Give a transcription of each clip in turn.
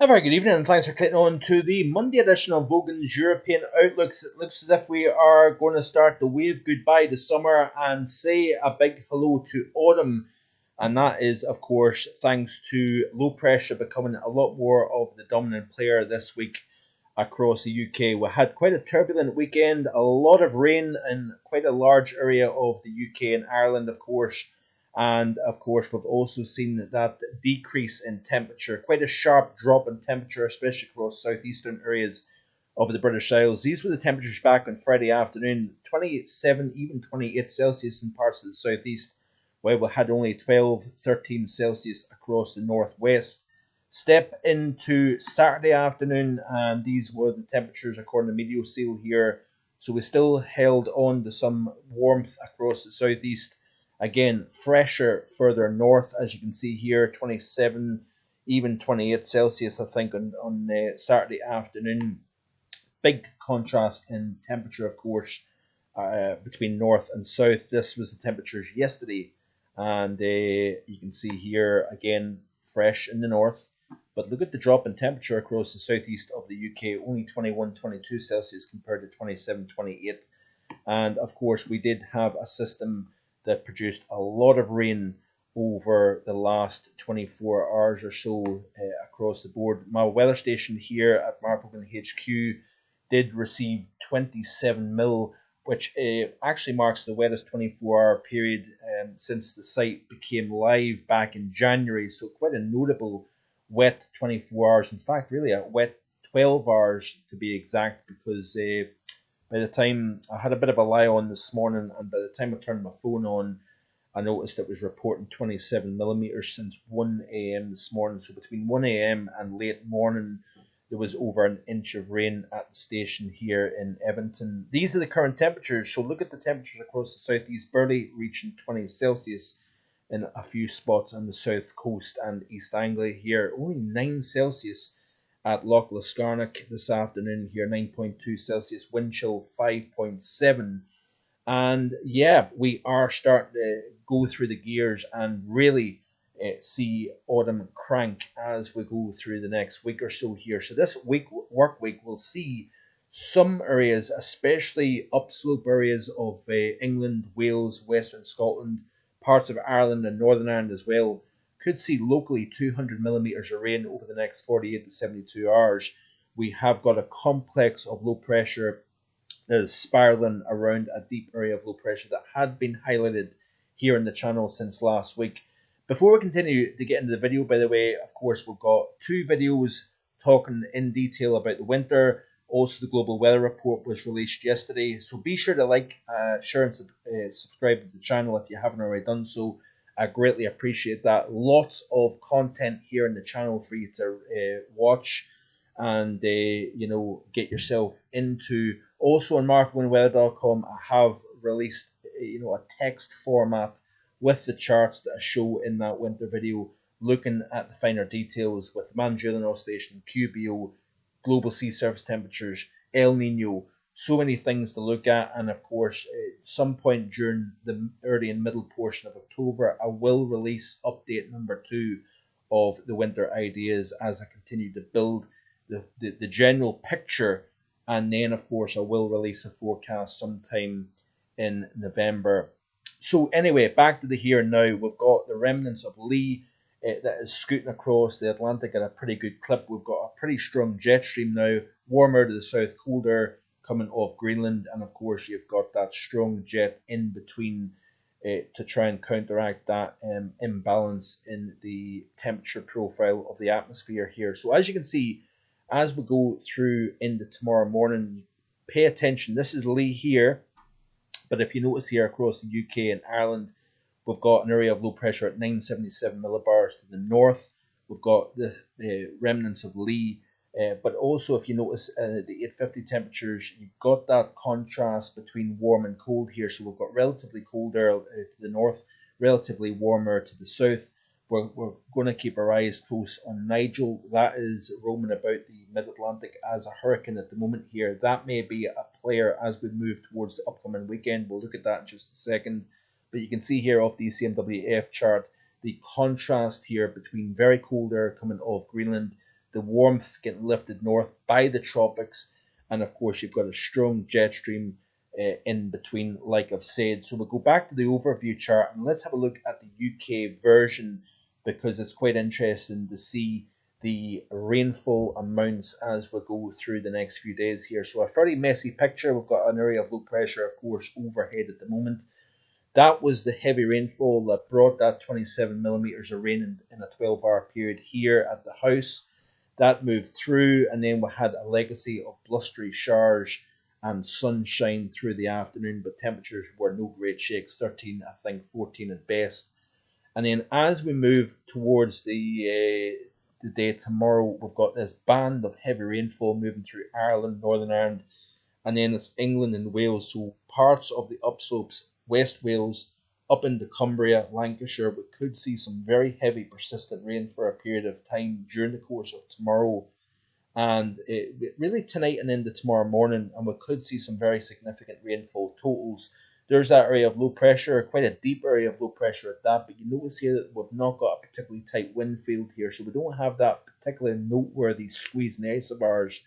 A very good evening and thanks for clicking on to the Monday edition of Vogan's European Outlooks. It looks as if we are going to start to wave goodbye to summer and say a big hello to autumn. And that is, of course, thanks to low pressure becoming a lot more of the dominant player this week across the UK. We had quite a turbulent weekend, a lot of rain in quite a large area of the UK and Ireland, of course. And of course, we've also seen that decrease in temperature, quite a sharp drop in temperature, especially across southeastern areas of the British Isles. These were the temperatures back on Friday afternoon, 27, even 28 Celsius in parts of the southeast, while we had only 12, 13 Celsius across the northwest. Step into Saturday afternoon, and these were the temperatures according to MeteoSeal here. So we still held on to some warmth across the southeast. Again, fresher further north, as you can see here, 27, even 28 Celsius, I think, on Saturday afternoon. Big contrast in temperature, of course, between north and south. This was the temperatures yesterday, and you can see here, again, fresh in the north. But look at the drop in temperature across the southeast of the UK, only 21, 22 Celsius compared to 27, 28. And, of course, we did have a system that produced a lot of rain over the last 24 hours or so across the board. My weather station here at Marfogan HQ did receive 27 mil, which actually marks the wettest 24-hour period since the site became live back in January. So quite a notable wet 24 hours. In fact, really a wet 12 hours to be exact, because by the time I had a bit of a lie on this morning, and by the time I turned my phone on, I noticed it was reporting 27 millimeters since 1 a.m. this morning. So between 1 a.m. and late morning, there was over an inch of rain at the station here in Edmonton. These are the current temperatures. So look at the temperatures across the southeast, barely reaching 20 Celsius in a few spots on the south coast and East Anglia here. Only 9 Celsius at Loch Liscarnock this afternoon here, 9.2 Celsius, wind chill 5.7. And yeah, we are starting to go through the gears and really see autumn crank as we go through the next week or so here. So this work week, we'll see some areas, especially upslope areas of England, Wales, Western Scotland, parts of Ireland and Northern Ireland as well, could see locally 200 millimeters of rain over the next 48 to 72 hours. We have got a complex of low pressure that is spiraling around a deep area of low pressure that had been highlighted here in the channel since last week. Before we continue to get into the video, by the way, of course, we've got 2 videos talking in detail about the winter. Also, the global weather report was released yesterday. So be sure to like, share, and subscribe to the channel if you haven't already done so. I greatly appreciate that. Lots of content here in the channel for you to watch and get yourself into. Also on marfoganweather.com, I have released a text format with the charts that I show in that winter video, looking at the finer details with Manjulian oscillation, QBO, global sea surface temperatures, El Nino. So many things to look at, and of course, at some point during the early and middle portion of October, I will release update number 2 of the winter ideas as I continue to build the general picture, and then of course I will release a forecast sometime in November. So anyway, back to the here and now. We've got the remnants of Lee that is scooting across the Atlantic at a pretty good clip. We've got a pretty strong jet stream now, warmer to the south, colder coming off Greenland, and of course you've got that strong jet in between to try and counteract that imbalance in the temperature profile of the atmosphere here. So as you can see, as we go through into tomorrow morning, pay attention. This is Lee here, but if you notice here across the UK and Ireland, we've got an area of low pressure at 977 millibars to the north. We've got the remnants of Lee. But also, if you notice the 850 temperatures, you've got that contrast between warm and cold here. So we've got relatively colder to the north, relatively warmer to the south. We're going to keep our eyes close on Nigel. That is roaming about the mid-Atlantic as a hurricane at the moment here. That may be a player as we move towards the upcoming weekend. We'll look at that in just a second. But you can see here off the ECMWF chart, the contrast here between very cold air coming off Greenland the warmth getting lifted north by the tropics, and of course you've got a strong jet stream in between, like I've said. So we'll go back to the overview chart and let's have a look at the UK version, because it's quite interesting to see the rainfall amounts as we go through the next few days here. So a fairly messy picture. We've got an area of low pressure, of course, overhead at the moment. That was the heavy rainfall that brought that 27 millimeters of rain in a 12-hour period here at the house. That moved through, and then we had a legacy of blustery showers and sunshine through the afternoon, but temperatures were no great shakes, 13, I think 14 at best. And then as we move towards the day tomorrow, we've got this band of heavy rainfall moving through Ireland, Northern Ireland, and then it's England and Wales. So parts of the upslopes, West Wales, up into Cumbria, Lancashire, we could see some very heavy persistent rain for a period of time during the course of tomorrow. And really tonight and into tomorrow morning, and we could see some very significant rainfall totals. There's that area of low pressure, quite a deep area of low pressure at that, but you notice here that we've not got a particularly tight wind field here, so we don't have that particular noteworthy squeeze in the isobars.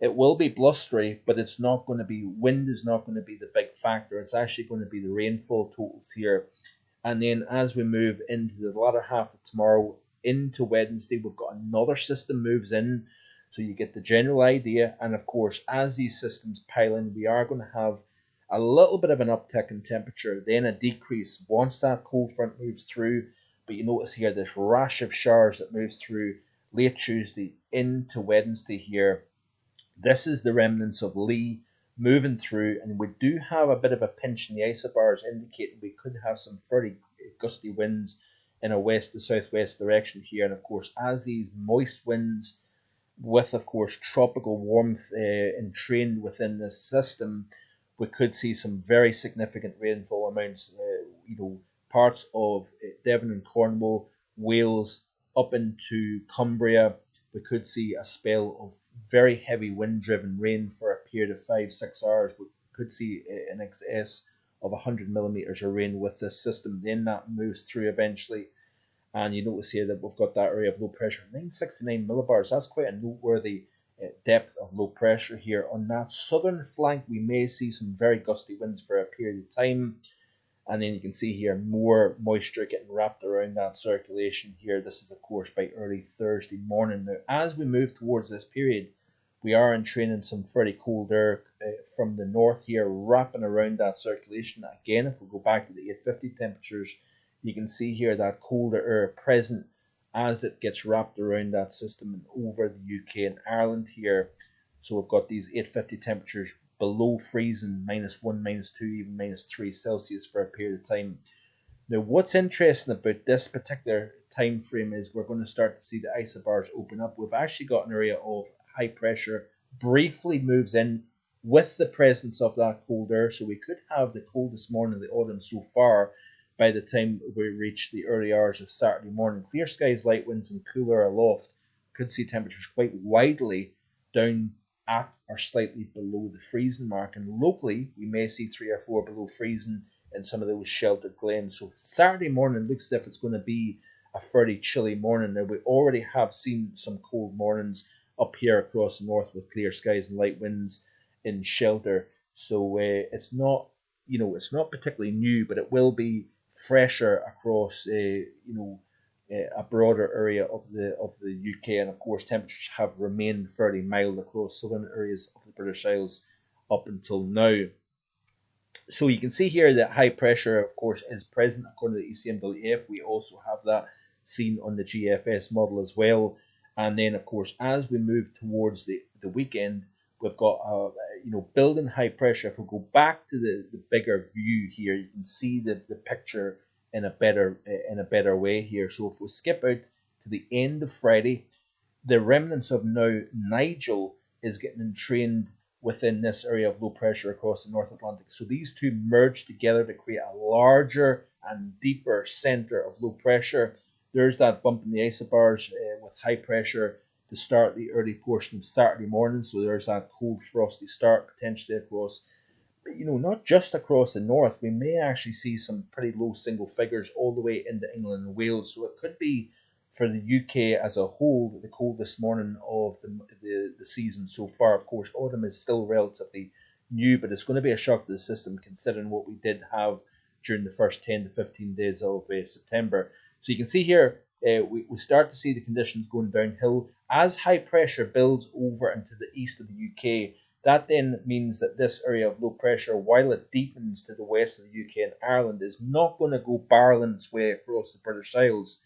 It will be blustery, but it's not going to be, wind is not going to be the big factor. It's actually going to be the rainfall totals here. And then as we move into the latter half of tomorrow into Wednesday, we've got another system moves in. So you get the general idea. And of course, as these systems pile in, we are going to have a little bit of an uptick in temperature, then a decrease once that cold front moves through. But you notice here this rash of showers that moves through late Tuesday into Wednesday here. This is the remnants of Lee moving through, and we do have a bit of a pinch in the isobars, indicating we could have some fairly gusty winds in a west to southwest direction here. And of course, as these moist winds with, of course, tropical warmth entrained within this system, we could see some very significant rainfall amounts. Parts of Devon and Cornwall, Wales, up into Cumbria. We could see a spell of very heavy wind-driven rain for a period of 5-6 hours. We could see an excess of 100 millimeters of rain with this system. Then that moves through eventually. And you notice here that we've got that area of low pressure, 969 millibars. That's quite a noteworthy depth of low pressure here. On that southern flank, we may see some very gusty winds for a period of time. And then you can see here more moisture getting wrapped around that circulation here. This is, of course, by early Thursday morning. Now, as we move towards this period, we are entraining some fairly cold air from the north here, wrapping around that circulation. Again, if we go back to the 850 temperatures, you can see here that colder air present as it gets wrapped around that system and over the UK and Ireland here. So we've got these 850 temperatures below freezing, -1, -2, even -3 Celsius for a period of time. Now, what's interesting about this particular time frame is we're going to start to see the isobars open up. We've actually got an area of high pressure briefly moves in with the presence of that cold air, so we could have the coldest morning of the autumn so far by the time we reach the early hours of Saturday morning. Clear skies, light winds, and cooler aloft. Could see temperatures quite widely down at or slightly below the freezing mark, and locally we may see 3 or 4 below freezing in some of those sheltered glens. So Saturday morning looks as if it's going to be a fairly chilly morning. Now, we already have seen some cold mornings up here across the north with clear skies and light winds in shelter. So it's not, it's not particularly new, but it will be fresher across, a broader area of the UK. And of course, temperatures have remained fairly mild across southern areas of the British Isles up until now. So you can see here that high pressure, of course, is present according to the ECMWF. We also have that seen on the GFS model as well. And then, of course, as we move towards the weekend, we've got building high pressure. If we go back to the bigger view here, you can see the picture in a better way here. So if we skip out to the end of Friday, the remnants of now Nigel is getting entrained within this area of low pressure across the North Atlantic. So these two merge together to create a larger and deeper center of low pressure. There's that bump in the isobars with high pressure to start the early portion of Saturday morning. So there's that cold, frosty start potentially across, not just across the north. We may actually see some pretty low single figures all the way into England and Wales. So it could be for the UK as a whole, the coldest morning of the season so far. Of course, autumn is still relatively new, but it's going to be a shock to the system considering what we did have during the first 10 to 15 days of September. So you can see here, we start to see the conditions going downhill as high pressure builds over into the east of the UK. That then means that this area of low pressure, while it deepens to the west of the UK and Ireland, is not going to go barreling its way across the British Isles,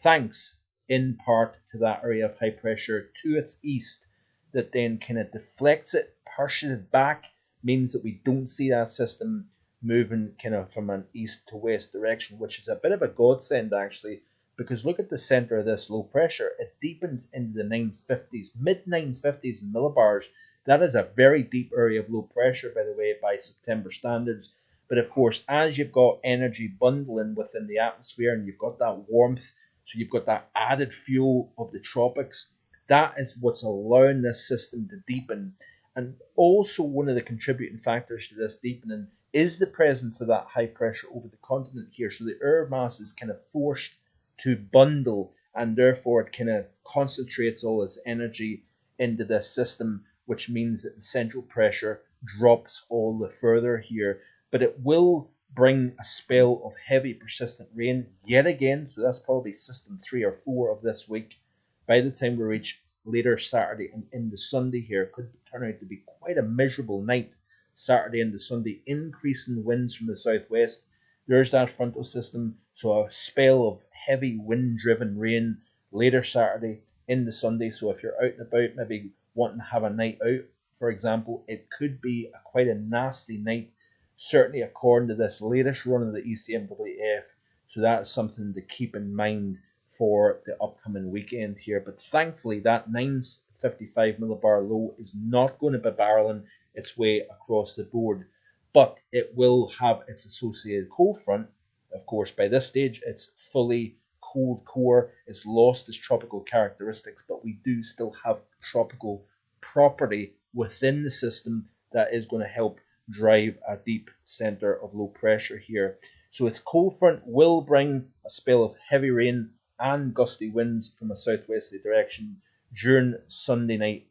thanks in part to that area of high pressure to its east that then kind of deflects it, pushes it back, means that we don't see that system moving kind of from an east to west direction, which is a bit of a godsend actually, because look at the center of this low pressure. It deepens into the 950s, mid 950s in millibars. That is a very deep area of low pressure, by the way, by September standards. But of course, as you've got energy bundling within the atmosphere and you've got that warmth, so you've got that added fuel of the tropics, that is what's allowing this system to deepen. And also one of the contributing factors to this deepening is the presence of that high pressure over the continent here. So the air mass is kind of forced to bundle, and therefore it kind of concentrates all its energy into this system, which means that the central pressure drops all the further here. But it will bring a spell of heavy persistent rain yet again, so that's probably system 3 or 4 of this week. By the time we reach later Saturday and into Sunday here, it could turn out to be quite a miserable night. Saturday into Sunday, increasing winds from the southwest. There's that frontal system, so a spell of heavy wind-driven rain later Saturday into Sunday. So if you're out and about, maybe wanting to have a night out, for example, it could be quite a nasty night, certainly according to this latest run of the ECMWF. So that's something to keep in mind for the upcoming weekend here. But thankfully, that 955 millibar low is not going to be barreling its way across the board, but it will have its associated cold front. Of course, by this stage, it's fully cold core. It's lost its tropical characteristics, but we do still have tropical property within the system that is going to help drive a deep center of low pressure here. So its cold front will bring a spell of heavy rain and gusty winds from a southwesterly direction during Saturday night,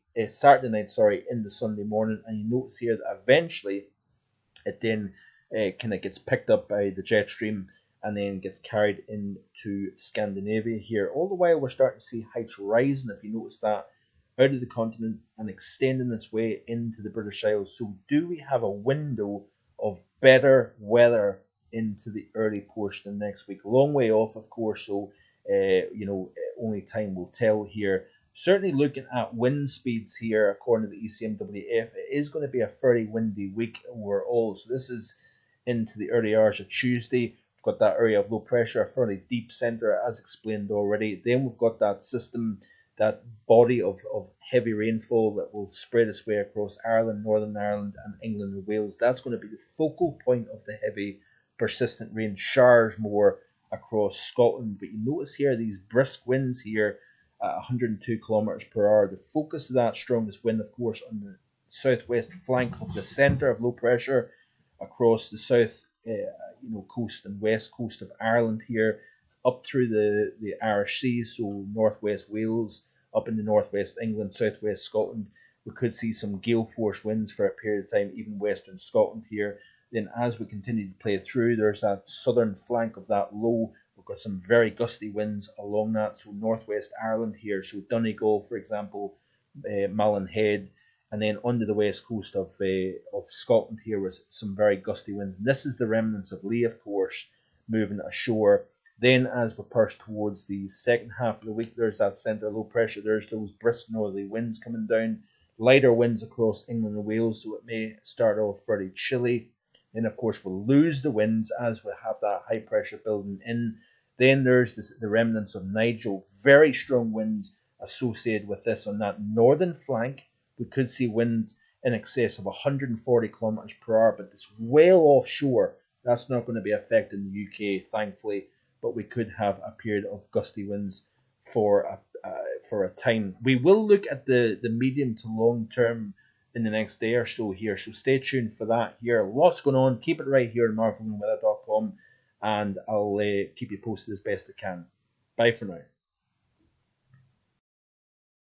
into Sunday morning. And you notice here that eventually it then kind of gets picked up by the jet stream and then gets carried into Scandinavia here. All the while we're starting to see heights rising, if you notice that, out of the continent and extending its way into the British Isles. So do we have a window of better weather into the early portion of next week? Long way off, of course, so only time will tell here. Certainly looking at wind speeds here, according to the ECMWF, it is going to be a fairly windy week overall. So this is into the early hours of Tuesday. We've got that area of low pressure, a fairly deep centre, as explained already. Then we've got that system, that body of heavy rainfall that will spread its way across Ireland, Northern Ireland, and England and Wales. That's going to be the focal point of the heavy persistent rain showers more across Scotland. But you notice here these brisk winds here at 102 kilometers per hour. The focus of that strongest wind, of course, on the southwest flank of the centre of low pressure across the south coast and west coast of Ireland here, up through the Irish Sea, so northwest Wales, up into northwest England, southwest Scotland. We could see some gale force winds for a period of time, even western Scotland here. Then as we continue to play through, there's that southern flank of that low. We've got some very gusty winds along that, so northwest Ireland here, so Donegal, for example, Malin Head, and then under the west coast of Scotland here with some very gusty winds. And this is the remnants of Lee, of course, moving ashore. Then as we push towards the second half of the week, there's that centre low pressure. There's those brisk northerly winds coming down, lighter winds across England and Wales, so it may start off fairly chilly. Then, of course, we'll lose the winds as we have that high pressure building in. Then there's the remnants of Nigel, very strong winds associated with this on that northern flank. We could see winds in excess of 140 kilometers per hour, but it's well offshore. That's not going to be affecting the UK, thankfully, but we could have a period of gusty winds for a time. We will look at the medium to long term in the next day or so here, so stay tuned for that here. Lots going on. Keep it right here at marvelingweather.com, and I'll keep you posted as best I can. Bye for now.